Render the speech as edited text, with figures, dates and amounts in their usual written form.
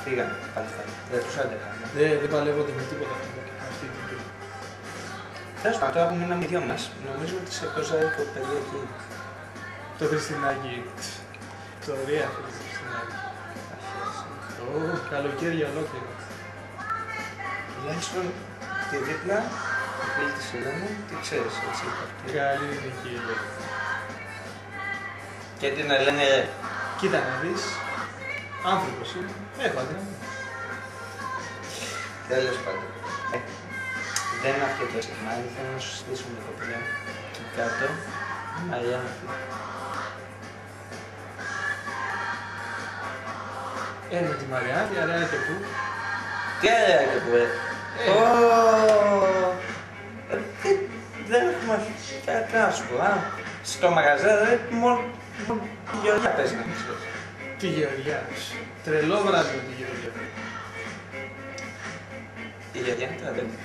φύγανε πάλι αυτά. Δεν τους άντεχαν. Δεν παλεύονται με τίποτα αυτή την τύπη. Τέλος πάντων, τώρα που μείναμε οι δυο μας, νομίζω ότι σε πόσα έχει το παιδί εκεί. Το Χριστινάκι. Ιστορία αυτό το Χριστινάκι. Καλοκαίρια ολόκληρο. Τουλάχιστον τη δίπλα, η φίλη της Ελένη, τι ξέρεις έτσι. Καλή είναι εκεί η Ελένη. Και την Ελένη, Κοίτα να δεις, άνθρωπος είναι, έχω αδυναμία. τέλος πάντων. Δεν είναι αυτό το σημάδι, θέλω να σου στήσουμε το παιδιά. Εκεί κάτω, μαλλιά να φύγει. Με τη Μαριάννη, αρέα και πού. Τι ωραία και που δεν έχουμε κάτι να σου πω, στο μαγαζέ μόνο τη Γεωργιά παίζει να μην ξέρεις. Τη Γεωργιά. Τρελό βράδυ με τη Γεωργιά. Η Γεωργιά είναι τρελή.